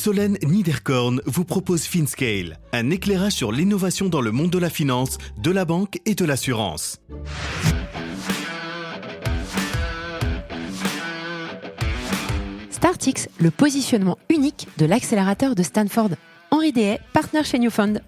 Solène Niederkorn vous propose FinScale, un éclairage sur l'innovation dans le monde de la finance, de la banque et de l'assurance. StartX, le positionnement unique de l'accélérateur de Stanford. Henri Dehaye, partenaire chez Newfund.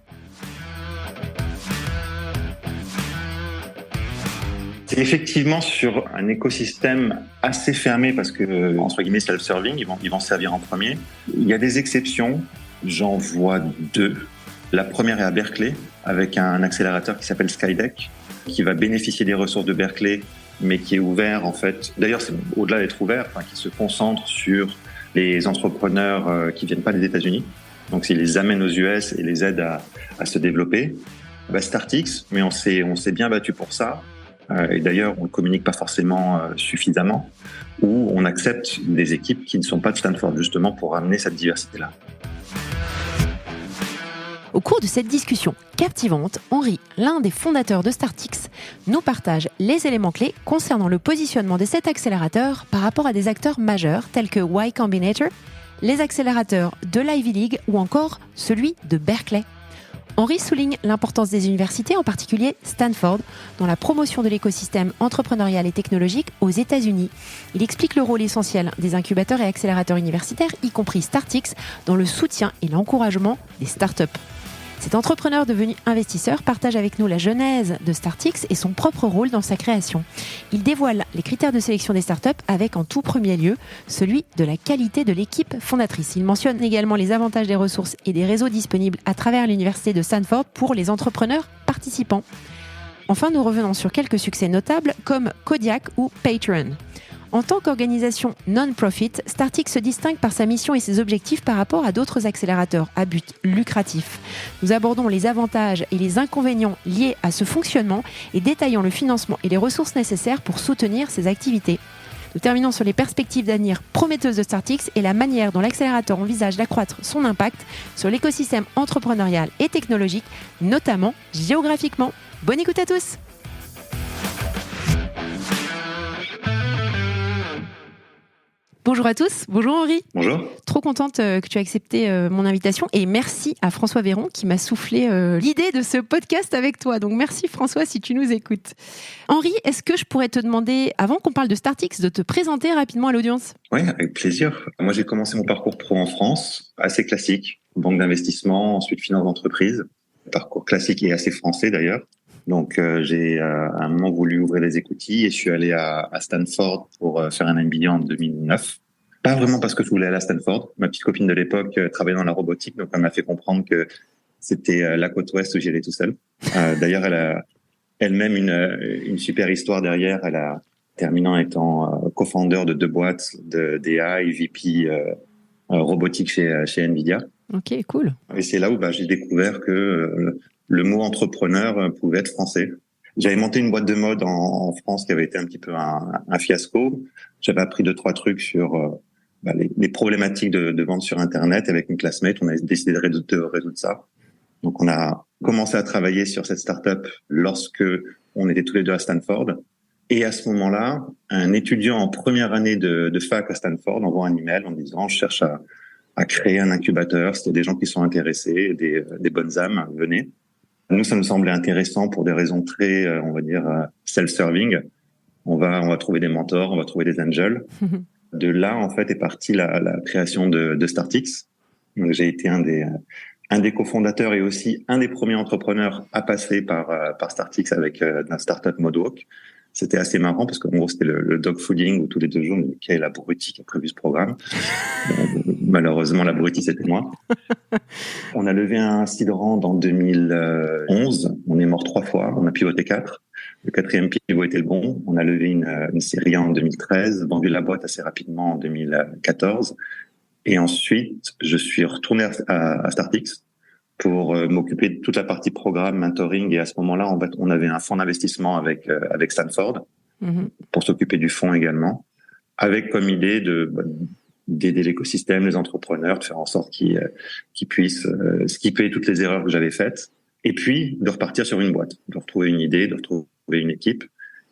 C'est effectivement sur un écosystème assez fermé parce que, entre guillemets, self-serving, ils vont servir en premier. Il y a des exceptions, j'en vois deux. La première est à Berkeley, avec un accélérateur qui s'appelle Skydeck, qui va bénéficier des ressources de Berkeley, mais qui est ouvert, en fait. D'ailleurs, c'est au-delà d'être ouvert, qui se concentre sur les entrepreneurs qui viennent pas des États-Unis. Donc, il les amène aux US et les aide à se développer. StartX, mais on s'est bien battu pour ça. Et d'ailleurs, on ne communique pas forcément suffisamment, où on accepte des équipes qui ne sont pas de Stanford, justement pour amener cette diversité-là. Au cours de cette discussion captivante, Henri, l'un des fondateurs de StartX, nous partage les éléments clés concernant le positionnement de cet accélérateur par rapport à des acteurs majeurs tels que Y Combinator, les accélérateurs de l'Ivy League ou encore celui de Berkeley. Henri souligne l'importance des universités, en particulier Stanford, dans la promotion de l'écosystème entrepreneurial et technologique aux États-Unis. Il explique le rôle essentiel des incubateurs et accélérateurs universitaires, y compris StartX, dans le soutien et l'encouragement des startups. Cet entrepreneur devenu investisseur partage avec nous la genèse de StartX et son propre rôle dans sa création. Il dévoile les critères de sélection des startups avec en tout premier lieu celui de la qualité de l'équipe fondatrice. Il mentionne également les avantages des ressources et des réseaux disponibles à travers l'université de Stanford pour les entrepreneurs participants. Enfin, nous revenons sur quelques succès notables comme Kodiak ou Patreon. En tant qu'organisation non-profit, StartX se distingue par sa mission et ses objectifs par rapport à d'autres accélérateurs à but lucratif. Nous abordons les avantages et les inconvénients liés à ce fonctionnement et détaillons le financement et les ressources nécessaires pour soutenir ces activités. Nous terminons sur les perspectives d'avenir prometteuses de StartX et la manière dont l'accélérateur envisage d'accroître son impact sur l'écosystème entrepreneurial et technologique, notamment géographiquement. Bonne écoute à tous! Bonjour à tous, bonjour Henri. Bonjour. Trop contente que tu aies accepté mon invitation et merci à François Véron qui m'a soufflé l'idée de ce podcast avec toi. Donc merci François si tu nous écoutes. Henri, est-ce que je pourrais te demander, avant qu'on parle de StartX, de te présenter rapidement à l'audience ? Oui, avec plaisir. Moi, j'ai commencé mon parcours pro en France, assez classique, banque d'investissement, ensuite finance d'entreprise. Parcours classique et assez français d'ailleurs. Donc, j'ai à un moment voulu ouvrir les equity et je suis allé à Stanford pour faire un MBA en 2009. Pas vraiment parce que je voulais aller à Stanford. Ma petite copine de l'époque travaillait dans la robotique, donc elle m'a fait comprendre que c'était la côte ouest où j'y allais tout seul. D'ailleurs, elle a elle-même une super histoire derrière. Elle a terminé en étant co-founder de 2 boîtes d'AI, VP robotique chez Nvidia. Ok, cool. Et c'est là où j'ai découvert que le mot entrepreneur pouvait être français. J'avais monté une boîte de mode en France qui avait été un petit peu un fiasco. J'avais appris 2-3 trucs sur les problématiques de vente sur Internet. Avec une classmate, on a décidé de résoudre ça. Donc, on a commencé à travailler sur cette startup lorsque on était tous les deux à Stanford. Et à ce moment-là, un étudiant en première année de fac à Stanford envoie un email en disant « Je cherche à créer un incubateur. S'il y a des gens qui sont intéressés, des bonnes âmes, venez. » Nous, ça nous semblait intéressant pour des raisons très, on va dire, self-serving. On va trouver des mentors, on va trouver des angels. De là, en fait, est partie la création de StartX. Donc, j'ai été un des cofondateurs et aussi un des premiers entrepreneurs à passer par StartX avec un startup Modewalk. C'était assez marrant parce qu'en gros, c'était le dog fooding où tous les 2 jours, quelle est l'abruti qui a prévu ce programme. Malheureusement, l'abruti, c'était moi. On a levé un seed round en 2011. On est mort 3 fois. On a pivoté 4. Le 4e pivot était le bon. On a levé une série en 2013, vendu la boîte assez rapidement en 2014. Et ensuite, je suis retourné à StartX pour m'occuper de toute la partie programme, mentoring. Et à ce moment-là, en fait, on avait un fonds d'investissement avec Stanford pour s'occuper du fonds également, avec comme idée d'aider l'écosystème, les entrepreneurs, de faire en sorte qu'ils puissent skipper toutes les erreurs que j'avais faites, et puis de repartir sur une boîte, de retrouver une idée, de retrouver une équipe.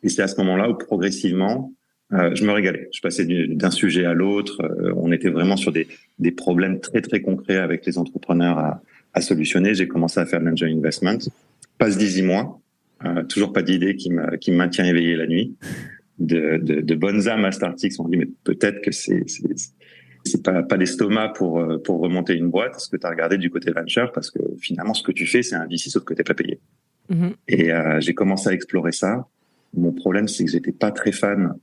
Et c'est à ce moment-là où progressivement, je me régalais. Je passais d'un sujet à l'autre. On était vraiment sur des des problèmes très très concrets avec les entrepreneurs à solutionner. J'ai commencé à faire de l'angel investment. Passe 18 mois, toujours pas d'idée qui me maintient éveillé la nuit. De bonnes âmes à Startix m'ont dit mais peut-être que c'est pas l'estomac pour remonter une boîte, ce que tu as regardé du côté venture, parce que finalement ce que tu fais c'est un VC sauf que t'es pas payé. Et j'ai commencé à explorer ça. Mon problème c'est que j'étais pas très fan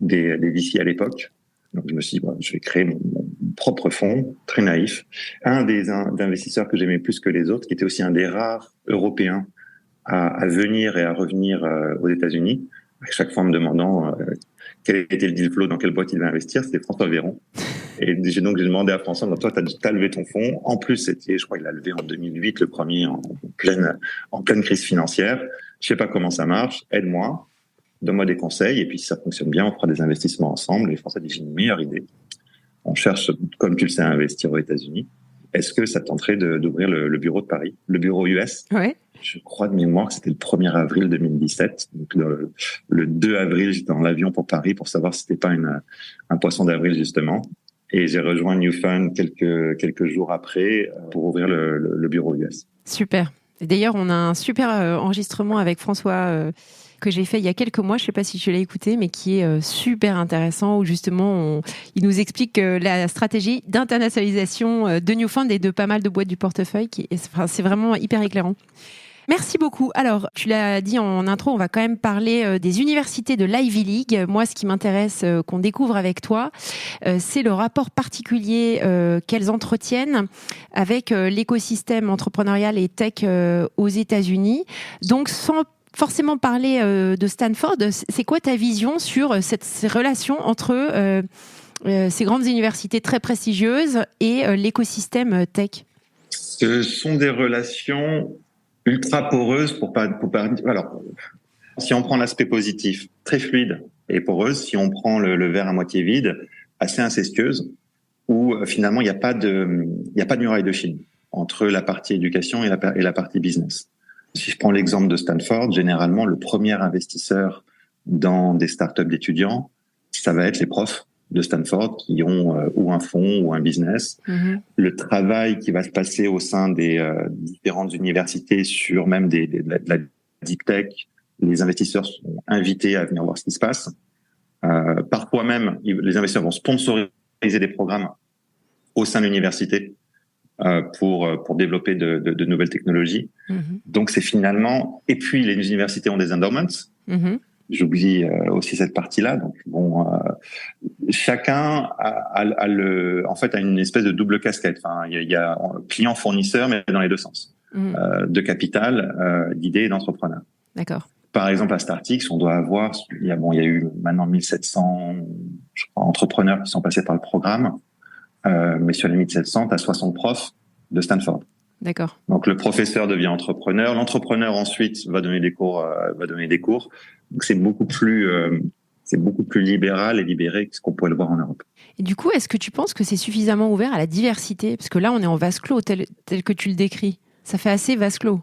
des VC à l'époque. Donc je me suis dit bon, je vais créer mon propre fonds, très naïf. Un des investisseurs que j'aimais plus que les autres, qui était aussi un des rares Européens à venir et à revenir aux États-Unis, à chaque fois en me demandant quel était le deal flow, dans quelle boîte il va investir, c'était François Véron. Et j'ai demandé à François, toi, t'as levé ton fonds. En plus, je crois qu'il a levé en 2008, le premier en pleine crise financière. Je sais pas comment ça marche, aide-moi, donne-moi des conseils, et puis si ça fonctionne bien, on fera des investissements ensemble. Et François dit, j'ai une meilleure idée. On cherche, comme tu le sais, à investir aux États-Unis. Est-ce que ça tenterait d'ouvrir le bureau de Paris, le bureau US? Ouais. Je crois de mémoire que c'était le 1er avril 2017. Donc le 2 avril, j'étais dans l'avion pour Paris pour savoir si c'était pas un poisson d'avril justement. Et j'ai rejoint New Fund quelques jours après pour ouvrir le bureau US. Super. Et d'ailleurs, on a un super enregistrement avec François que j'ai fait il y a quelques mois, je ne sais pas si tu l'as écouté, mais qui est super intéressant, où justement, il nous explique la stratégie d'internationalisation de New Fund et de pas mal de boîtes du portefeuille. C'est vraiment hyper éclairant. Merci beaucoup. Alors, tu l'as dit en intro, on va quand même parler des universités de l'Ivy League. Moi, ce qui m'intéresse qu'on découvre avec toi, c'est le rapport particulier qu'elles entretiennent avec l'écosystème entrepreneurial et tech aux États-Unis. Donc, sans forcément parler de Stanford, c'est quoi ta vision sur ces relations entre ces grandes universités très prestigieuses et l'écosystème tech? Ce sont des relations ultra poreuse pour pas. Alors, si on prend l'aspect positif, très fluide et poreuse. Si on prend le verre à moitié vide, assez incestueuse, où finalement il n'y a pas de muraille de Chine entre la partie éducation et la partie business. Si je prends l'exemple de Stanford, généralement le premier investisseur dans des startups d'étudiants, ça va être les profs de Stanford qui ont ou un fonds ou un business. Le travail qui va se passer au sein des différentes universités sur même de la deep tech, les investisseurs sont invités à venir voir ce qui se passe. Parfois même, les investisseurs vont sponsoriser des programmes au sein de l'université pour développer de nouvelles technologies. Donc c'est finalement... Et puis les universités ont des endowments. J'oublie aussi cette partie-là. Donc bon, chacun a une espèce de double casquette. Enfin, il y a client fournisseur, mais dans les deux sens, de capital, d'idées et d'entrepreneurs. D'accord. Par exemple, à Startix, on doit avoir, il y a eu maintenant 1700 entrepreneurs qui sont passés par le programme, mais sur les 1700, t'as 60 profs de Stanford. D'accord. Donc le professeur devient entrepreneur, l'entrepreneur ensuite va donner des cours. Donc c'est beaucoup plus libéral et libéré que ce qu'on pourrait le voir en Europe. Et du coup, est-ce que tu penses que c'est suffisamment ouvert à la diversité? Parce que là, on est en vase clos tel que tu le décris. Ça fait assez vase clos.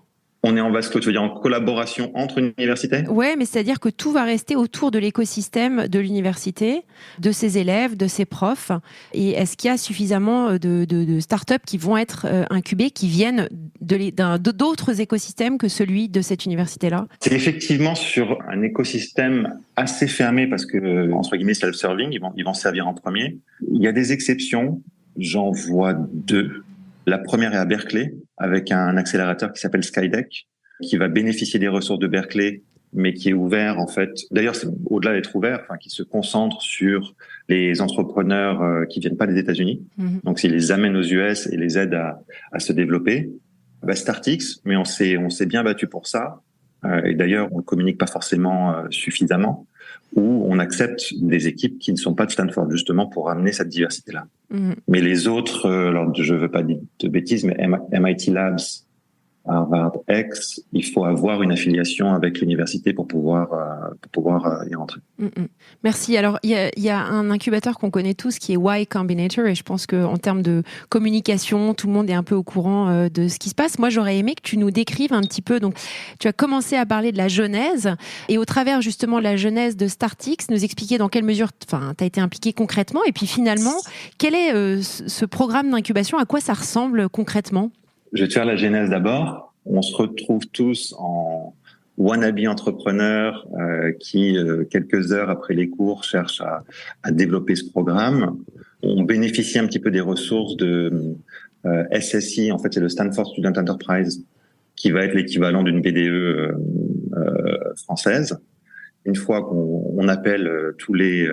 On est en vase clos, tu veux dire en collaboration entre universités? Ouais, mais c'est-à-dire que tout va rester autour de l'écosystème de l'université, de ses élèves, de ses profs. Et est-ce qu'il y a suffisamment de startups qui vont être incubées, qui viennent d'autres écosystèmes que celui de cette université-là? C'est effectivement sur un écosystème assez fermé parce que, entre guillemets, self-serving, ils vont servir en premier. Il y a des exceptions. J'en vois deux. La première est à Berkeley, avec un accélérateur qui s'appelle Skydeck, qui va bénéficier des ressources de Berkeley, mais qui est ouvert, en fait. D'ailleurs, c'est au-delà d'être ouvert, qui se concentre sur les entrepreneurs qui viennent pas des États-Unis. Donc, s'il les amène aux US et les aide à se développer. Startix, mais on s'est bien battu pour ça. Et d'ailleurs, on ne communique pas forcément suffisamment, où on accepte des équipes qui ne sont pas de Stanford, justement pour amener cette diversité-là. Mais les autres, alors je veux pas dire de bêtises, mais MIT Labs Harvard X, il faut avoir une affiliation avec l'université pour pouvoir y rentrer. Merci. Alors, il y a un incubateur qu'on connaît tous qui est Y Combinator, et je pense qu'en termes de communication, tout le monde est un peu au courant de ce qui se passe. Moi, j'aurais aimé que tu nous décrives un petit peu. Donc, tu as commencé à parler de la genèse, et au travers justement de la genèse de Startix, nous expliquer dans quelle mesure tu as été impliqué concrètement, et puis finalement, quel est ce programme d'incubation, à quoi ça ressemble concrètement ? Je vais te faire la genèse d'abord. On se retrouve tous en wannabe entrepreneurs qui, quelques heures après les cours, cherchent à développer ce programme. On bénéficie un petit peu des ressources de SSI, en fait c'est le Stanford Student Enterprise, qui va être l'équivalent d'une BDE française. Une fois qu'on appelle tous les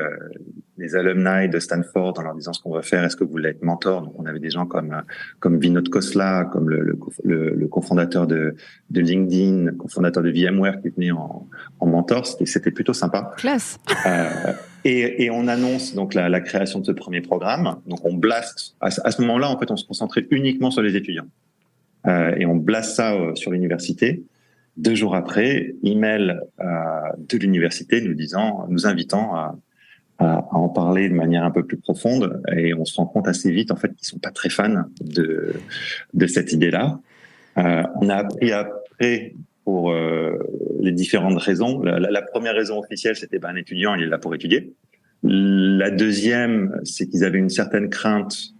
alumni de Stanford en leur disant ce qu'on va faire, est-ce que vous voulez être mentor? Donc on avait des gens comme Vinod Khosla, comme le cofondateur de LinkedIn, cofondateur de VMware qui venait en mentor. C'était plutôt sympa. Classe. Et on annonce donc la création de ce premier programme. Donc on blast. À ce moment-là, en fait, on se concentrait uniquement sur les étudiants et on blast ça sur l'université. 2 jours après, email de l'université nous invitant à en parler de manière un peu plus profonde, et on se rend compte assez vite en fait qu'ils sont pas très fans de cette idée-là. On a appris après pour les différentes raisons. La première raison officielle, c'était un étudiant, il est là pour étudier. La deuxième, c'est qu'ils avaient une certaine crainte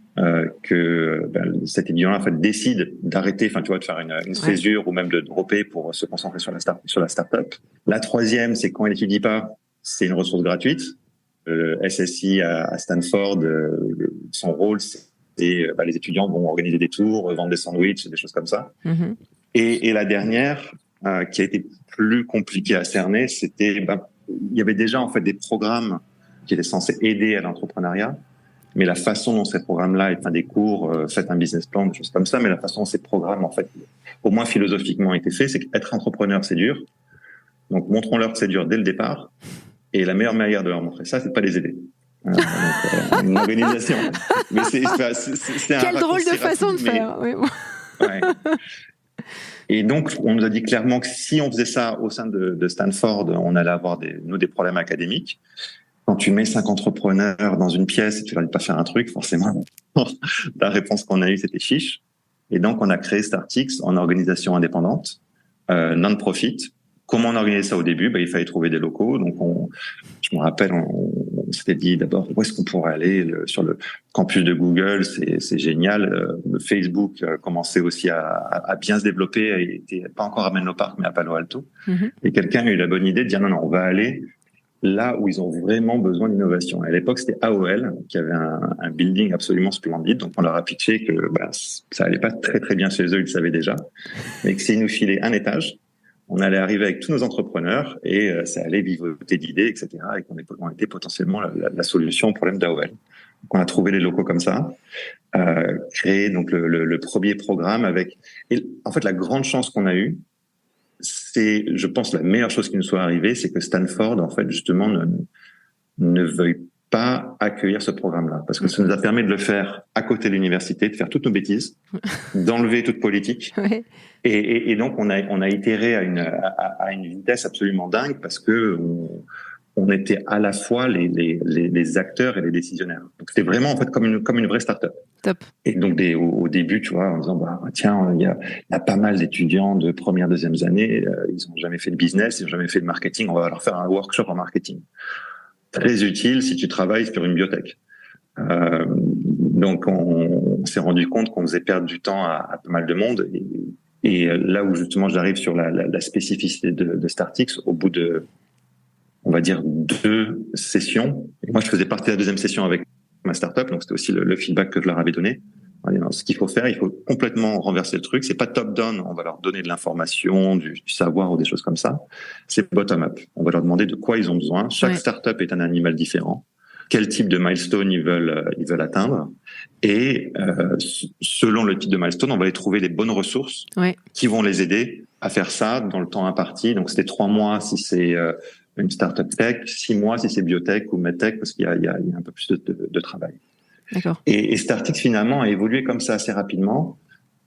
que cet étudiant-là en fait décide d'arrêter, tu vois, de faire une césure ou même de dropper pour se concentrer sur la start-up. La troisième, c'est quand il n'étudie pas, c'est une ressource gratuite. Le SSI à Stanford, son rôle, c'est les étudiants vont organiser des tours, vendre des sandwichs, des choses comme ça. Mm-hmm. Et la dernière, qui a été plus compliquée à cerner, c'était il y avait déjà en fait des programmes qui étaient censés aider à l'entrepreneuriat, mais la façon dont ces programmes-là, des cours, faites un business plan, des choses comme ça, mais la façon dont ces programmes, en fait, au moins philosophiquement, étaient faits, c'est qu'être entrepreneur, c'est dur. Donc, montrons-leur que c'est dur dès le départ. Et la meilleure manière de leur montrer ça, c'est de pas les aider. Donc, une organisation. Mais c'est quelle drôle de façon de faire. Oui. Ouais. Et donc, on nous a dit clairement que si on faisait ça au sein de Stanford, on allait avoir des problèmes académiques. Quand tu mets 5 entrepreneurs dans une pièce et tu leur dis pas faire un truc, forcément, la réponse qu'on a eue, c'était chiche. Et donc, on a créé Startix en organisation indépendante, non-profit. Comment on organisait ça au début? Il fallait trouver des locaux. Donc, je me rappelle, on s'était dit d'abord, où est-ce qu'on pourrait aller sur le campus de Google? C'est génial. Facebook commençait aussi à bien se développer. Il était pas encore à Menlo Park, mais à Palo Alto. Mm-hmm. Et quelqu'un a eu la bonne idée de dire non, on va aller là où ils ont vraiment besoin d'innovation. À l'époque, c'était AOL qui avait un building absolument splendide. Donc, on leur a pitché que ça allait pas très très bien chez eux, ils le savaient déjà, mais que s'ils nous filaient un étage, on allait arriver avec tous nos entrepreneurs et ça allait vivoter d'idées, etc. Et qu'on était potentiellement la solution au problème d'AOL. Donc, on a trouvé les locaux comme ça, créé donc le premier programme avec. Et en fait, la grande chance qu'on a eue, c'est, je pense, la meilleure chose qui nous soit arrivée, c'est que Stanford, en fait, justement, ne veuille pas accueillir ce programme-là, parce que ça nous a permis de le faire à côté de l'université, de faire toutes nos bêtises, d'enlever toute politique, ouais. Et donc on a itéré à une vitesse absolument dingue, parce que on était à la fois les acteurs et les décisionnaires. Donc c'était vraiment en fait comme une vraie start-up. Top. Et donc au début, tu vois, en disant tiens, il y a pas mal d'étudiants de première, deuxième année, ils ont jamais fait de business, ils ont jamais fait de marketing, on va leur faire un workshop en marketing. Très utile si tu travailles sur une biotech. Donc on s'est rendu compte qu'on faisait perdre du temps à pas mal de monde, et là où justement j'arrive sur la spécificité de Startix, au bout de, on va dire, 2 sessions. Et moi, je faisais partie de la deuxième session avec ma startup, donc c'était aussi le feedback que je leur avais donné. Ce qu'il faut faire, il faut complètement renverser le truc. C'est pas top-down, on va leur donner de l'information, du savoir ou des choses comme ça. C'est bottom-up. On va leur demander de quoi ils ont besoin. Chaque startup est un animal différent. Quel type de milestone ils veulent atteindre. Et selon le type de milestone, on va les trouver les bonnes ressources qui vont les aider à faire ça dans le temps imparti. Donc c'était 3 mois si c'est une startup tech, 6 mois si c'est biotech ou medtech, parce qu'il y a un peu plus de travail. D'accord. Et Startix finalement a évolué comme ça assez rapidement.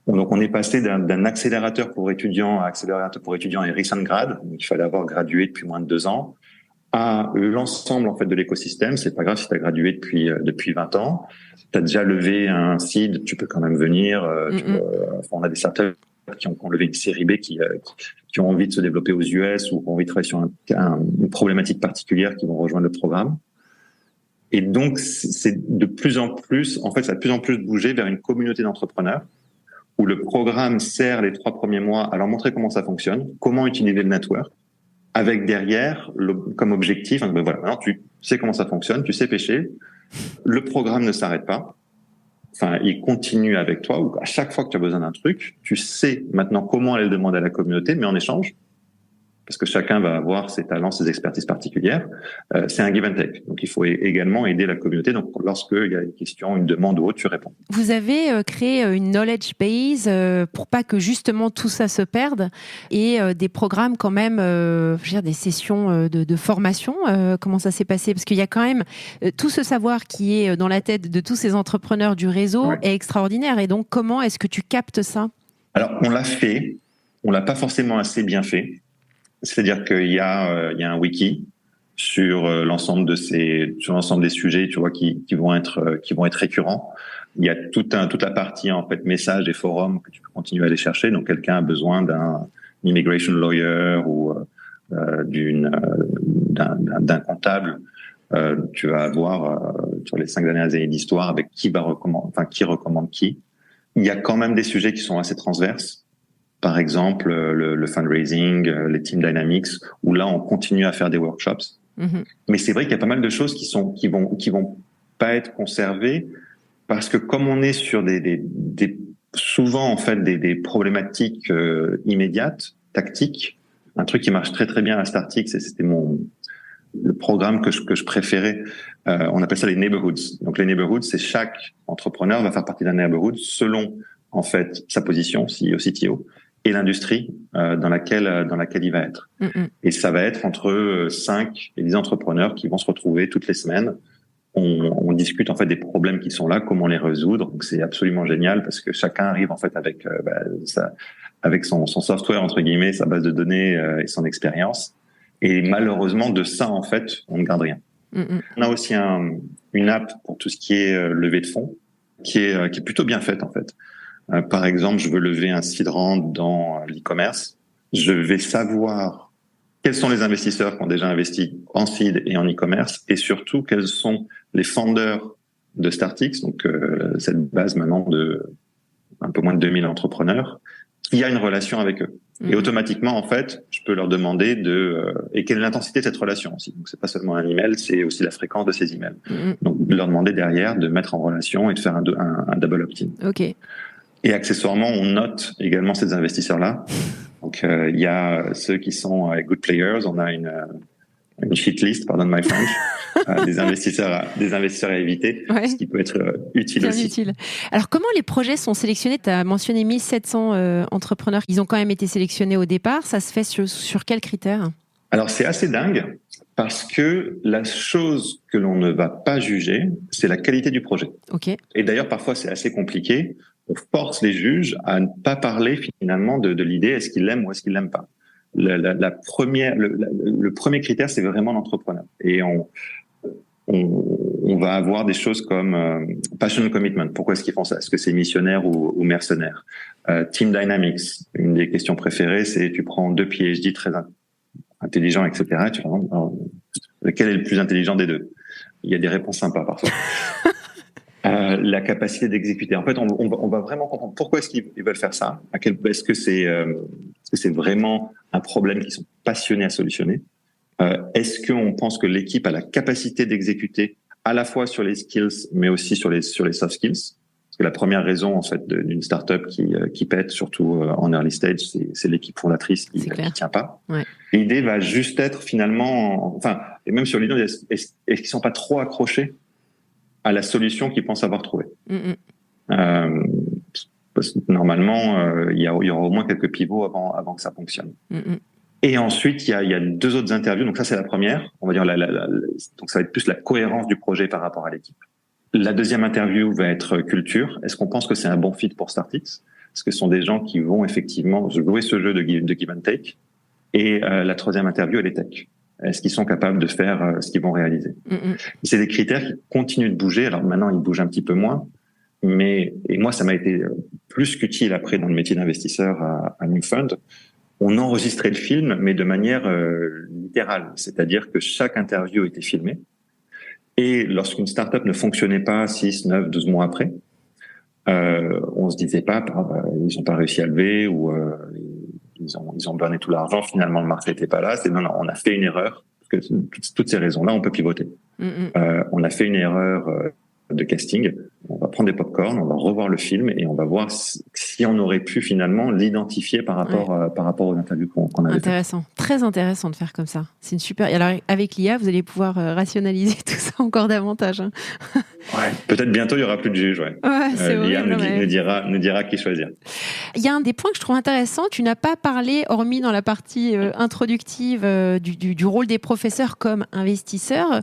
Donc, on est passé d'un accélérateur pour étudiants à accélérateur pour étudiants et recent grad. Donc, il fallait avoir gradué depuis moins de 2 ans, à l'ensemble, en fait, de l'écosystème. C'est pas grave si tu as gradué depuis 20 ans. Tu as déjà levé un seed, tu peux quand même venir. On a des startups qui ont levé une série B qui ont envie de se développer aux US ou qui ont envie de travailler sur une problématique particulière qui vont rejoindre le programme. Et donc, c'est de plus en plus, en fait, ça a de plus en plus bougé vers une communauté d'entrepreneurs où le programme sert les 3 premiers mois à leur montrer comment ça fonctionne, comment utiliser le network, avec derrière, comme objectif, voilà, maintenant tu sais comment ça fonctionne, tu sais pêcher, le programme ne s'arrête pas, enfin, il continue avec toi, ou à chaque fois que tu as besoin d'un truc, tu sais maintenant comment aller le demander à la communauté, mais en échange, parce que chacun va avoir ses talents, ses expertises particulières, c'est un give and take. Donc, il faut également aider la communauté. Donc, lorsqu'il y a une question, une demande ou autre, tu réponds. Vous avez créé une knowledge base pour pas que justement tout ça se perde et des programmes quand même, je veux dire, des sessions de formation. Comment ça s'est passé? Parce qu'il y a quand même tout ce savoir qui est dans la tête de tous ces entrepreneurs du réseau est extraordinaire. Et donc, comment est-ce que tu captes ça? Alors, on l'a fait. On l'a pas forcément assez bien fait. C'est-à-dire qu'il y a un wiki sur l'ensemble des sujets, tu vois, qui vont être récurrents. Il y a toute la partie, en fait, messages et forums que tu peux continuer à aller chercher. Donc, quelqu'un a besoin d'un immigration lawyer ou d'un comptable. Tu vas avoir sur les 5 dernières années d'histoire avec qui recommande qui. Il y a quand même des sujets qui sont assez transverses. Par exemple, le fundraising, les team dynamics, où là, on continue à faire des workshops. Mm-hmm. Mais c'est vrai qu'il y a pas mal de choses qui vont pas être conservées parce que comme on est sur souvent, en fait, des problématiques immédiates, tactiques, un truc qui marche très, très bien à Startix, et c'était le programme que je préférais, on appelle ça les neighborhoods. Donc, les neighborhoods, c'est chaque entrepreneur va faire partie d'un neighborhood selon, en fait, sa position, CEO, CTO, et l'industrie dans laquelle il va être. Mm-hmm. Et ça va être entre 5 et 10 entrepreneurs qui vont se retrouver toutes les semaines. On discute en fait des problèmes qui sont là, comment les résoudre. Donc c'est absolument génial parce que chacun arrive en fait avec son software entre guillemets, sa base de données et son expérience. Et malheureusement de ça en fait, on ne garde rien. Mm-hmm. On a aussi une app pour tout ce qui est levée de fonds qui est plutôt bien faite en fait. Par exemple, je veux lever un seed round dans l'e-commerce. Je vais savoir quels sont les investisseurs qui ont déjà investi en seed et en e-commerce et surtout quels sont les founders de Startix, donc cette base maintenant de un peu moins de 2000 entrepreneurs, qui a une relation avec eux. Mmh. Et automatiquement, en fait, je peux leur demander et quelle est l'intensité de cette relation aussi. Donc, c'est pas seulement un email, c'est aussi la fréquence de ces emails. Mmh. Donc, de leur demander derrière de mettre en relation et de faire un double opt-in. Ok. Et accessoirement, on note également ces investisseurs-là. Donc, il y a ceux qui sont good players. On a une shitlist, pardon my French, des investisseurs à éviter, ouais. Ce qui peut être utile bien aussi. Utile. Alors, comment les projets sont sélectionnés? Tu as mentionné 1700 entrepreneurs. Ils ont quand même été sélectionnés au départ. Ça se fait sur quels critères? Alors, c'est assez dingue parce que la chose que l'on ne va pas juger, c'est la qualité du projet. Okay. Et d'ailleurs, parfois, c'est assez compliqué. On force les juges à ne pas parler finalement de l'idée est-ce qu'ils l'aiment ou est-ce qu'ils l'aiment pas. Le premier critère, c'est vraiment l'entrepreneur. Et on va avoir des choses comme passion commitment. Pourquoi est-ce qu'ils font ça? Est-ce que c'est missionnaire ou mercenaire? Team dynamics. Une des questions préférées, c'est tu prends 2 PhD très intelligents, etc. Tu vas voir lequel est le plus intelligent des deux? Il y a des réponses sympas parfois. La capacité d'exécuter. En fait, on va vraiment comprendre pourquoi est-ce qu'ils veulent faire ça. Est-ce que c'est vraiment un problème qu'ils sont passionnés à solutionner? Est-ce qu'on pense que l'équipe a la capacité d'exécuter à la fois sur les skills, mais aussi sur les soft skills? Parce que la première raison en fait d'une startup qui pète, surtout en early stage, c'est l'équipe fondatrice qui tient pas. Ouais. L'idée va juste être finalement, et même sur l'idée, est-ce qu'ils sont pas trop accrochés à la solution qu'ils pensent avoir trouvée. Parce que normalement, il y aura au moins quelques pivots avant que ça fonctionne. Et ensuite, il y a 2 autres interviews. Donc ça, c'est la première. On va dire donc ça va être plus la cohérence du projet par rapport à l'équipe. La deuxième interview va être culture. Est-ce qu'on pense que c'est un bon fit pour Startix? parce que ce sont des gens qui vont effectivement jouer ce jeu de give and take. Et la troisième interview, elle est tech. Est-ce qu'ils sont capables de faire ce qu'ils vont réaliser? C'est des critères qui continuent de bouger. Alors maintenant, ils bougent un petit peu moins. Et moi, ça m'a été plus qu'utile après dans le métier d'investisseur à New Fund. On enregistrait le film, mais de manière littérale. C'est-à-dire que chaque interview était filmée. Et lorsqu'une startup ne fonctionnait pas 6, 9, 12 mois après, on se disait pas, ils n'ont pas réussi à lever ou ils ont burné tout l'argent, finalement le marché n'était pas là. C'est non, on a fait une erreur. Parce que toutes ces raisons-là, on peut pivoter. On a fait une erreur de casting. On va prendre des pop-corn, on va revoir le film et on va voir si on aurait pu finalement l'identifier par rapport aux interviews qu'on avait fait. Intéressant, très intéressant de faire comme ça. C'est une super. Et alors avec l'IA, vous allez pouvoir rationaliser tout ça encore davantage. Hein. Ouais, peut-être bientôt il y aura plus de juges. Ouais. L'IA nous dira qui choisir. Il y a un des points que je trouve intéressant. Tu n'as pas parlé, hormis dans la partie introductive, du rôle des professeurs comme investisseurs.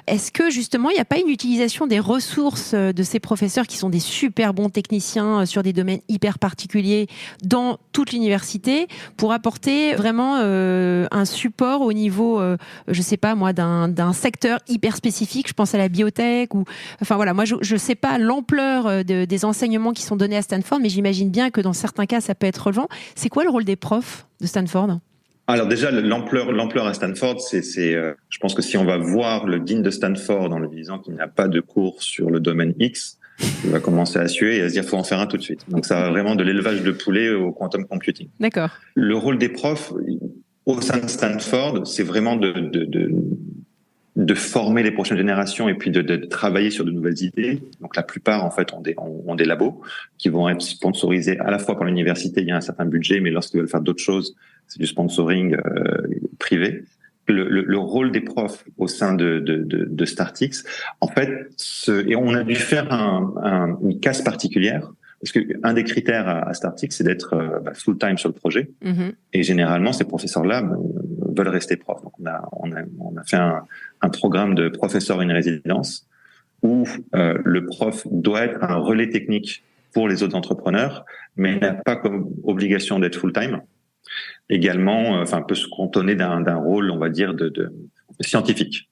Est-ce que justement il n'y a pas une utilisation des ressources de ces professeurs qui sont des super bons techniciens sur des domaines hyper particuliers dans toute l'université pour apporter vraiment un support au niveau, je sais pas moi, d'un secteur hyper spécifique. Je pense à la biotech ou, enfin voilà, moi je sais pas l'ampleur des enseignements qui sont donnés à Stanford, mais j'imagine bien que dans certains cas ça peut être relevant. C'est quoi le rôle des profs de Stanford ? Alors déjà, l'ampleur à Stanford, je pense que si on va voir le dean de Stanford en lui disant qu'il n'a pas de cours sur le domaine X, il va commencer à suer et à se dire faut en faire un tout de suite. Donc ça va vraiment de l'élevage de poulets au quantum computing. D'accord. Le rôle des profs au sein de Stanford, c'est vraiment de former les prochaines générations et puis de travailler sur de nouvelles idées. Donc la plupart en fait ont des labos qui vont être sponsorisés à la fois par l'université, il y a un certain budget, mais lorsqu'ils veulent faire d'autres choses, c'est du sponsoring privé. Le rôle des profs au sein de Startix, en fait, et on a dû faire une casse particulière parce que un des critères à Startix, c'est d'être full time sur le projet. Et généralement, ces professeurs-là veulent rester profs. Donc on a fait un programme de professeur in résidence où le prof doit être un relais technique pour les autres entrepreneurs, mais n'a pas comme obligation d'être full time. Également, peut se cantonner d'un rôle, on va dire, de scientifique.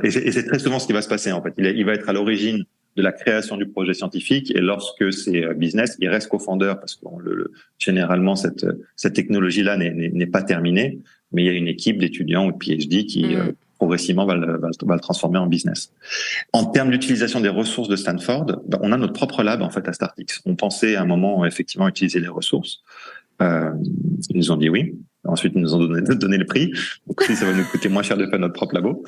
Et c'est très souvent ce qui va se passer, en fait. Il va être à l'origine de la création du projet scientifique, et lorsque c'est business, il reste co-fondeur, parce que généralement, cette technologie-là n'est pas terminée, mais il y a une équipe d'étudiants ou de PhD qui progressivement va le transformer en business. En termes d'utilisation des ressources de Stanford, on a notre propre lab, en fait, à Startix. On pensait à un moment, effectivement, utiliser les ressources. Ils nous ont dit oui. Ensuite, ils nous ont donné le prix. Donc, ça va nous coûter moins cher de faire notre propre labo.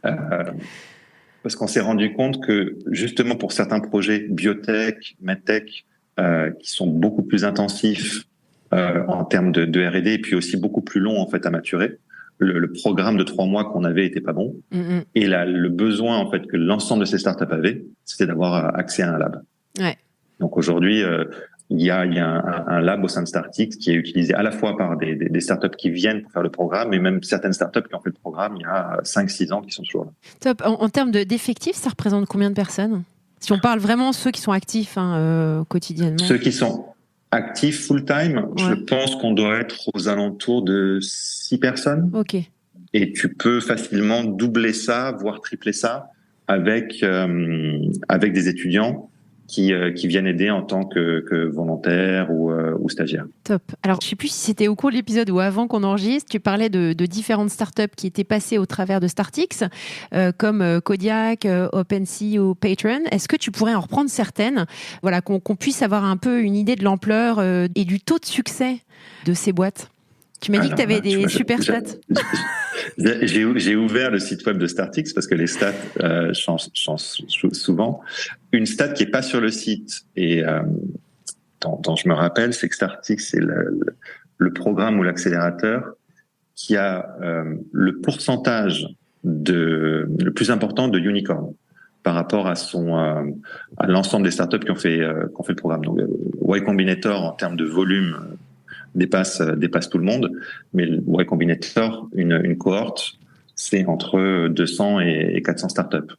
Parce qu'on s'est rendu compte que, justement, pour certains projets biotech, medtech, qui sont beaucoup plus intensifs en termes de R&D et puis aussi beaucoup plus longs, en fait, à maturer, le programme de 3 mois qu'on avait était pas bon. Et le besoin, en fait, que l'ensemble de ces startups avaient, c'était d'avoir accès à un lab. Ouais. Donc, aujourd'hui, il y a un lab au sein de Startix qui est utilisé à la fois par des startups qui viennent pour faire le programme, et même certaines startups qui ont fait le programme il y a 5-6 ans qui sont toujours là. Top. En termes d'effectifs, ça représente combien de personnes ? Si on parle vraiment ceux qui sont actifs quotidiennement. Ceux qui sont actifs full-time, je pense qu'on doit être aux alentours de 6 personnes. Ok. Et tu peux facilement doubler ça, voire tripler ça avec des étudiants qui viennent aider en tant que volontaires ou stagiaires. Top. Alors, je ne sais plus si c'était au cours de l'épisode ou avant qu'on enregistre, tu parlais de différentes startups qui étaient passées au travers de Startix, comme Kodiak, OpenSea ou Patreon. Est-ce que tu pourrais en reprendre certaines, voilà, qu'on puisse avoir un peu une idée de l'ampleur et du taux de succès de ces boîtes ? Tu m'as dit que tu avais des super stats. J'ai ouvert le site web de Startix parce que les stats changent souvent. Une stat qui est pas sur le site et dont je me rappelle, c'est que Startix, c'est le programme ou l'accélérateur qui a le pourcentage le plus important de unicorn par rapport à l'ensemble des startups qui ont fait le programme. Donc, Y Combinator en termes de volume dépasse tout le monde, mais le Y Combinator, une cohorte, c'est entre 200 et 400 startups.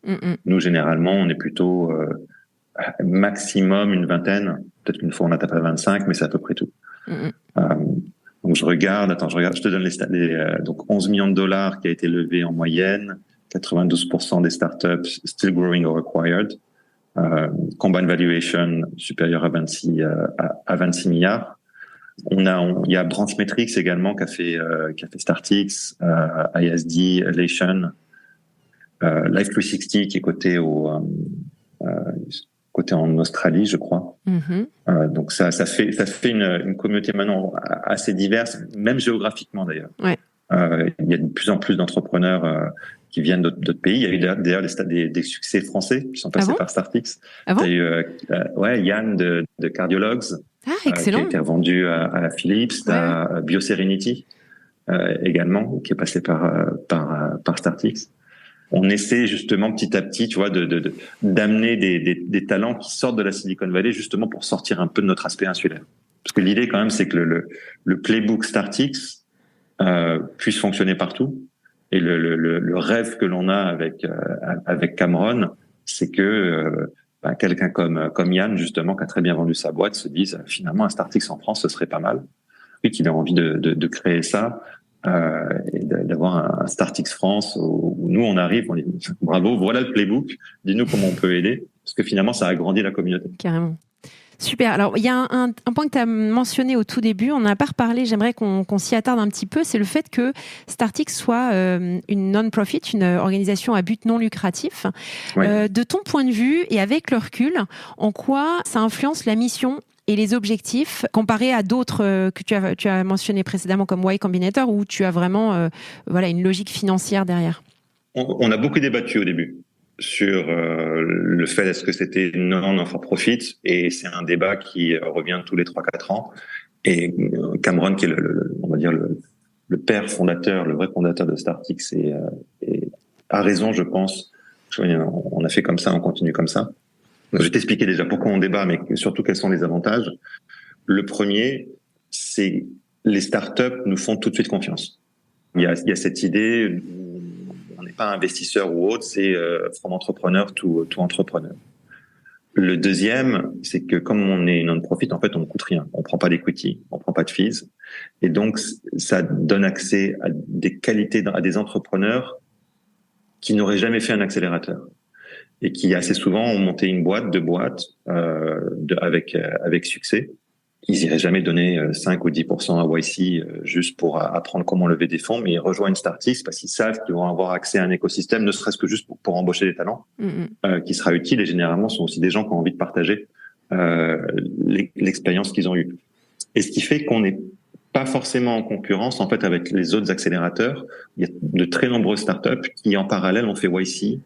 Nous, généralement, on est plutôt maximum une vingtaine Peut-être qu'une fois on a tapé à 25, mais c'est à peu près tout. Donc je te donne les stats. Donc 11 millions de dollars qui a été levé en moyenne, 92% des startups still growing or acquired, combined valuation supérieur à 26 milliards. Il y a Branchmetrics également qui a fait Startix, ISD, Elation, Life360 qui est coté en Australie, je crois. Donc ça fait une communauté maintenant assez diverse, même géographiquement d'ailleurs. Ouais. Il y a de plus en plus d'entrepreneurs qui viennent d'autres pays. Il y a eu d'ailleurs des succès français qui sont passés par Startix. Ah bon? Il y a eu Yann de Cardiologues, excellent. qui a été revendu à Philips, à BioSerenity également, qui est passé par Startix. On essaie justement petit à petit, tu vois, d'amener des talents qui sortent de la Silicon Valley justement pour sortir un peu de notre aspect insulaire. Parce que l'idée quand même, c'est que le playbook Startix puisse fonctionner partout. Et le rêve que l'on a avec Cameron, c'est que quelqu'un comme Yann justement, qui a très bien vendu sa boîte, se dise finalement un Startix en France, ce serait pas mal. Et qu'il a envie de créer ça. Et d'avoir un Startix France où nous on arrive, on dit bravo, voilà le playbook, dis-nous comment on peut aider, parce que finalement ça a agrandi la communauté. Carrément. Super. Alors, il y a un point que tu as mentionné au tout début, on n'a pas reparlé, j'aimerais qu'on s'y attarde un petit peu, c'est le fait que Startix soit une non-profit, une organisation à but non lucratif. Ouais. De ton point de vue et avec le recul, en quoi ça influence la mission et les objectifs comparé à d'autres que tu as mentionné précédemment comme Y Combinator, où tu as vraiment une logique financière derrière? On a beaucoup débattu au début sur le fait est-ce que c'était non-for-profit, et c'est un débat qui revient tous les 3-4 ans. Et Cameron, qui est le père fondateur, le vrai fondateur de Startix, a raison, je pense. On a fait comme ça, on continue comme ça. Je vais t'expliquer déjà pourquoi on débat, mais surtout quels sont les avantages. Le premier, c'est les startups nous font tout de suite confiance. Il y a cette idée, on n'est pas investisseur ou autre, c'est from entrepreneur to entrepreneur. Le deuxième, c'est que comme on est non-profit, en fait, on ne coûte rien. On prend pas d'equity, on prend pas de fees. Et donc, ça donne accès à des qualités, à des entrepreneurs qui n'auraient jamais fait un accélérateur. Et qui assez souvent ont monté une boîte, 2 boîtes avec succès. Ils iraient jamais donner 5 ou 10% à YC juste pour apprendre comment lever des fonds, mais ils rejoignent Startix parce qu'ils savent qu'ils vont avoir accès à un écosystème, ne serait-ce que juste pour embaucher des talents, qui sera utile, et généralement sont aussi des gens qui ont envie de partager l'expérience qu'ils ont eue. Et ce qui fait qu'on n'est pas forcément en concurrence en fait avec les autres accélérateurs. Il y a de très nombreuses startups qui en parallèle ont fait YC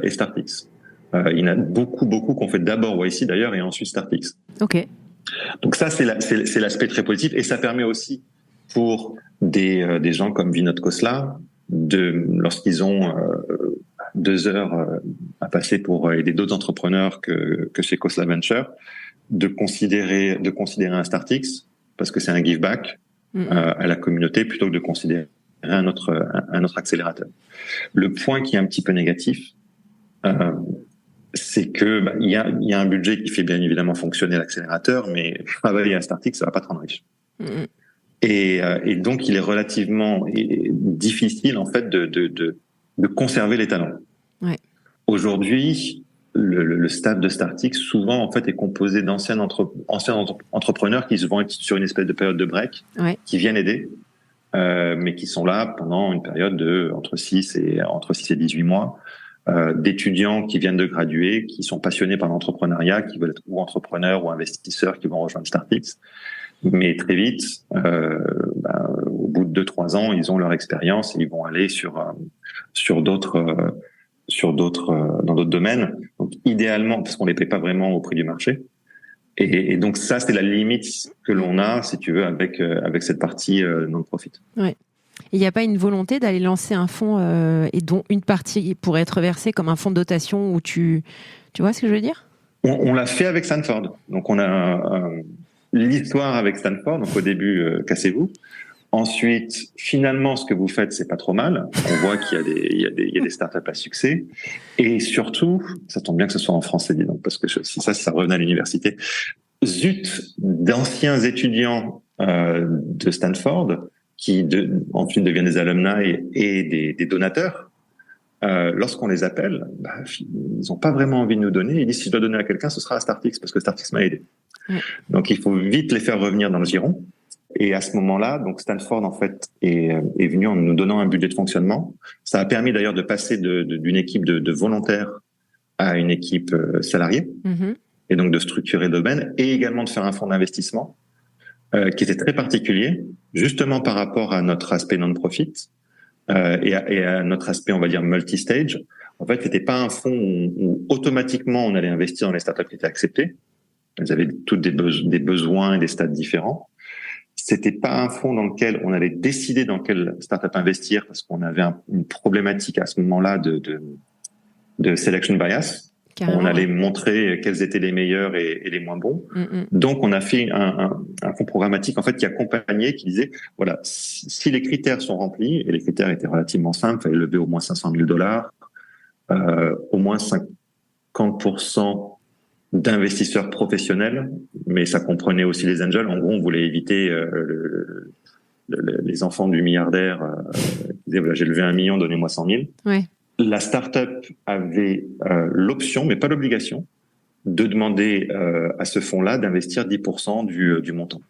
et Startix. Il y en a beaucoup qui ont fait d'abord YC d'ailleurs et ensuite Startix. Ok. Donc ça c'est l'aspect très positif, et ça permet aussi pour des gens comme Vinod Khosla lorsqu'ils ont 2 heures à passer pour aider d'autres entrepreneurs que chez Khosla Venture, de considérer un Startix parce que c'est un give back à la communauté plutôt que de considérer un autre accélérateur. Le point qui est un petit peu négatif, c'est que il y a un budget qui fait bien évidemment fonctionner l'accélérateur, mais travailler à Startix, ça va pas te rendre riche. Et donc il est relativement difficile en fait de conserver les talents. Ouais. Aujourd'hui, le staff de Startix souvent en fait est composé d'anciens entrepreneurs qui vont être sur une espèce de période de break, qui viennent aider, mais qui sont là pendant une période de entre 6 et 18 mois. D'étudiants qui viennent de graduer, qui sont passionnés par l'entrepreneuriat, qui veulent être ou entrepreneurs ou investisseurs, qui vont rejoindre Startix. Mais très vite, au bout de 2-3 ans, ils ont leur expérience et ils vont aller dans d'autres domaines. Donc, idéalement, parce qu'on les paye pas vraiment au prix du marché. Et donc ça, c'est la limite que l'on a, si tu veux, avec cette partie non-profit. Ouais. Il n'y a pas une volonté d'aller lancer un fonds et dont une partie pourrait être versée comme un fonds de dotation où tu vois ce que je veux dire? On l'a fait avec Stanford. Donc on a l'histoire avec Stanford. Donc au début, cassez-vous. Ensuite, finalement, ce que vous faites, c'est pas trop mal. On voit qu'il y a des startups à succès. Et surtout, ça tombe bien que ce soit en français, dis donc, parce que si ça revenait à l'université. zut d'anciens étudiants de Stanford qui ensuite deviennent des alumni et des donateurs. Lorsqu'on les appelle, ils n'ont pas vraiment envie de nous donner. Ils disent si je dois donner à quelqu'un, ce sera à Startix parce que Startix m'a aidé. Donc il faut vite les faire revenir dans le giron. Et à ce moment-là, donc Stanford en fait est venu en nous donnant un budget de fonctionnement. Ça a permis d'ailleurs de passer d'une équipe de volontaires à une équipe salariée, et donc de structurer le domaine, et également de faire un fonds d'investissement qui était très particulier, justement par rapport à notre aspect non-profit et à notre aspect, on va dire, multi-stage. En fait, c'était pas un fonds où automatiquement on allait investir dans les startups qui étaient acceptées. Elles avaient toutes des besoins et des stades différents. C'était pas un fonds dans lequel on allait décider dans quelle startup investir parce qu'on avait une problématique à ce moment-là de selection bias. Carrément, on allait montrer quels étaient les meilleurs et les moins bons. Donc, on a fait un fonds programmatique en fait qui accompagnait, qui disait voilà, si les critères sont remplis, et les critères étaient relativement simples, il fallait lever au moins $500,000, au moins 50% d'investisseurs professionnels, mais ça comprenait aussi les angels. En gros, on voulait éviter les enfants du milliardaire qui disaient voilà, j'ai levé 1 million, donnez-moi 100 000. Ouais. La start-up avait l'option, mais pas l'obligation, de demander à ce fonds-là d'investir 10% du montant.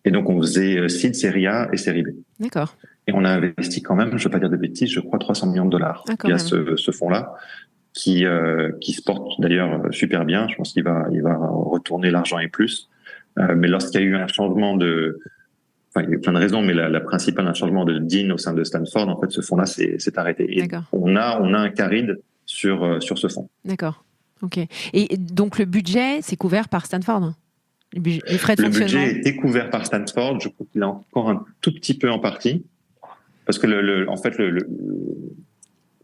Et donc, on faisait seed, série A et série B. D'accord. Et on a investi quand même, je ne veux pas dire de bêtises, je crois $300 millions via ce fonds-là, qui se porte d'ailleurs super bien. Je pense qu'il va retourner l'argent et plus. Mais lorsqu'il y a eu un changement il y a eu plein de raisons, mais la principale, un changement de dean au sein de Stanford, en fait, ce fonds-là s'est arrêté. Et on a un caride sur ce fonds. D'accord. Ok. Et donc, le budget, c'est couvert par Stanford? Les frais de fonctionnement? Le budget était couvert par Stanford. Je crois qu'il a encore un tout petit peu en partie. Parce que,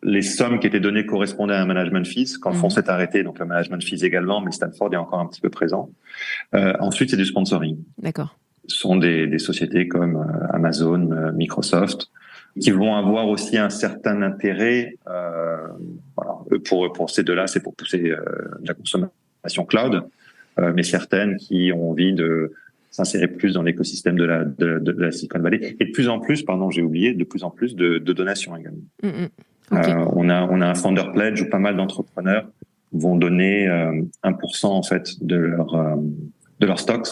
les sommes qui étaient données correspondaient à un management fees. Quand le fonds s'est arrêté, donc le management fees également, mais Stanford est encore un petit peu présent. Ensuite, c'est du sponsoring. D'accord. Ce sont des sociétés comme Amazon, Microsoft, qui vont avoir aussi un certain intérêt. Pour ces deux-là, c'est pour pousser la consommation cloud, mais certaines qui ont envie de s'insérer plus dans l'écosystème de la Silicon Valley. Et de plus en plus, de donations également. Okay. On a un founder pledge où pas mal d'entrepreneurs vont donner 1% en fait de leurs stocks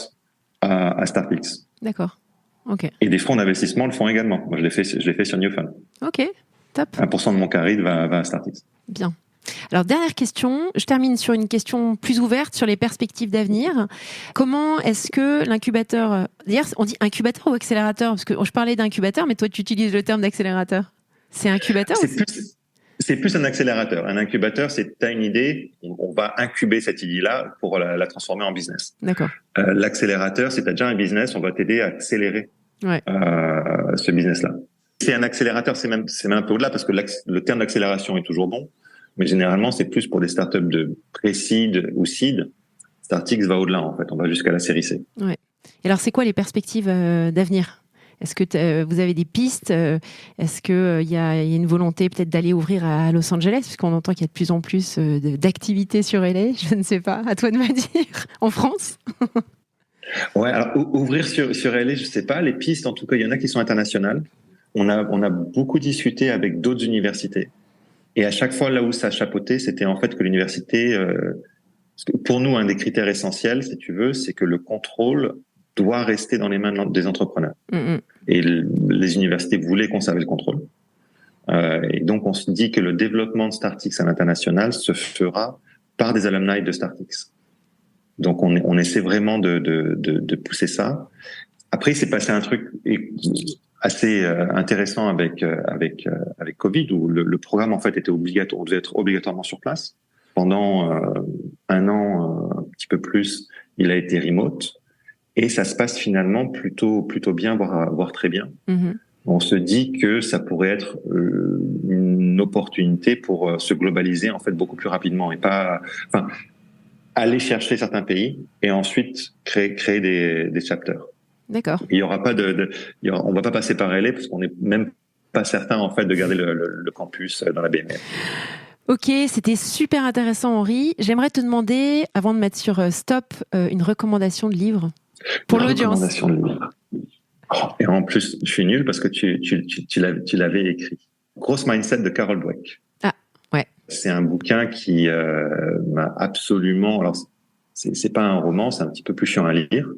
à Startix. D'accord. Ok. Et des fonds d'investissement le font également. Moi, je l'ai fait sur New Fund. Ok. Top. 1% de mon caride va à Startix. Bien. Alors, dernière question. Je termine sur une question plus ouverte sur les perspectives d'avenir. Comment est-ce que l'incubateur... D'ailleurs, on dit incubateur ou accélérateur? Parce que je parlais d'incubateur, mais toi, tu utilises le terme d'accélérateur. C'est incubateur? C'est plus un accélérateur. Un incubateur, c'est tu as une idée, on va incuber cette idée-là pour la transformer en business. D'accord. L'accélérateur, c'est tu as déjà un business, on va t'aider à accélérer ce business-là. C'est un accélérateur, c'est même un peu au-delà parce que le terme d'accélération est toujours bon, mais généralement, c'est plus pour des startups de pré-seed ou seed. Startix va au-delà, en fait. On va jusqu'à la série C. Ouais. Et alors, c'est quoi les perspectives d'avenir? Est-ce que vous avez des pistes? Est-ce qu'il y a une volonté peut-être d'aller ouvrir à Los Angeles? Puisqu'on entend qu'il y a de plus en plus d'activités sur LA. Je ne sais pas. À toi de me dire. En France? Ouais, alors ouvrir sur LA, je ne sais pas. Les pistes, en tout cas, il y en a qui sont internationales. On a beaucoup discuté avec d'autres universités. Et à chaque fois, là où ça chapeautait, c'était en fait que l'université... pour nous, un des critères essentiels, si tu veux, c'est que le contrôle doit rester dans les mains des entrepreneurs. Et les universités voulaient conserver le contrôle. Et donc, on se dit que le développement de Startix à l'international se fera par des alumni de Startix. Donc, on essaie vraiment de pousser ça. Après, il s'est passé un truc assez intéressant avec Covid, où le programme, en fait, était obligatoire, on devait être obligatoirement sur place. Pendant 1 an, un petit peu plus, il a été remote. Et ça se passe finalement plutôt bien, voire très bien. On se dit que ça pourrait être une opportunité pour se globaliser en fait beaucoup plus rapidement et aller chercher certains pays et ensuite créer des chapters. D'accord. Il y aura pas on va pas passer par LA parce qu'on n'est même pas certain en fait de garder le campus dans la BNL. Ok, c'était super intéressant, Henri. J'aimerais te demander, avant de mettre sur stop, une recommandation de livre pour l'audience. Recommandation de livre. Et en plus, je suis nul parce que tu l'avais écrit. Grosse Mindset de Carol Dweck. Ah, ouais. C'est un bouquin qui m'a absolument... Alors, c'est pas un roman, c'est un petit peu plus chiant à lire.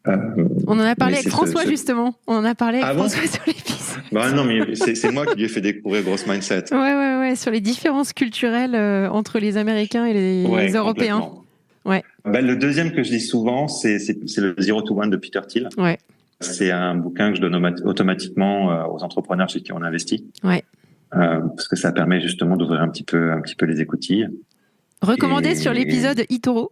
On en a parlé avec François, justement. On en a parlé avec François sur l'épisode. Bah non, mais c'est moi qui lui ai fait découvrir Grosse Mindset. Ouais, sur les différences culturelles entre les Américains et les Européens. Ouais. Bah, le deuxième que je lis souvent, c'est le 0 to 1 de Peter Thiel. Ouais. C'est un bouquin que je donne automatiquement aux entrepreneurs chez qui on investit. Ouais. Parce que ça permet justement d'ouvrir un petit peu les écoutilles. Recommandé sur l'épisode Itoro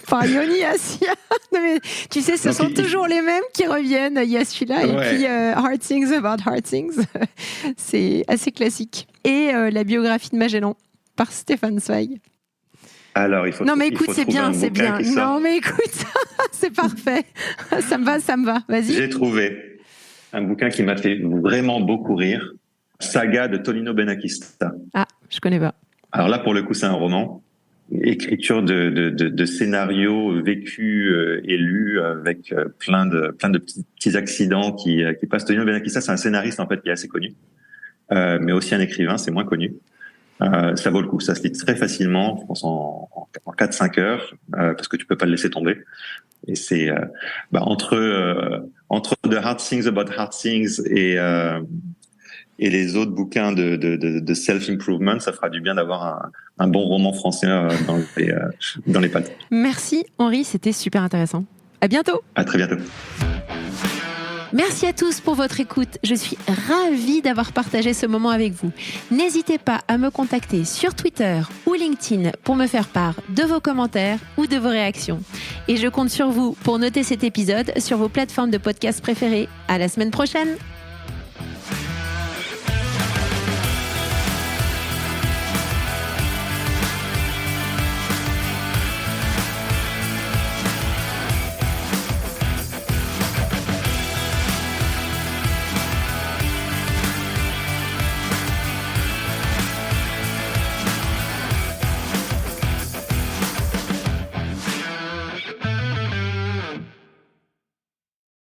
par Yoni Assia. Non mais tu sais, ce sont toujours les mêmes qui reviennent. Il y a celui-là et puis Hard Things About Hard Things. C'est assez classique. Et la biographie de Magellan par Stéphane Zweig. Alors, il faut. Non mais écoute, c'est bien. Non mais écoute, c'est parfait. Ça me va. Vas-y. J'ai trouvé un bouquin qui m'a fait vraiment beaucoup rire. Saga de Tonino Benakista. Ah, je connais pas. Alors là, pour le coup, c'est un roman. Écriture de scénarios vécus et lus avec plein de petits accidents qui passent. Tonino Benakista, c'est un scénariste en fait qui est assez connu, mais aussi un écrivain, c'est moins connu. Ça vaut le coup, ça se lit très facilement, je pense en 4-5 heures, parce que tu peux pas le laisser tomber. Et c'est entre The Hard Things About Hard Things et les autres bouquins de self-improvement, ça fera du bien d'avoir un bon roman français dans les pattes. Merci Henri, c'était super intéressant. À bientôt. À très bientôt. Merci à tous pour votre écoute. Je suis ravie d'avoir partagé ce moment avec vous. N'hésitez pas à me contacter sur Twitter ou LinkedIn pour me faire part de vos commentaires ou de vos réactions. Et je compte sur vous pour noter cet épisode sur vos plateformes de podcast préférées. À la semaine prochaine.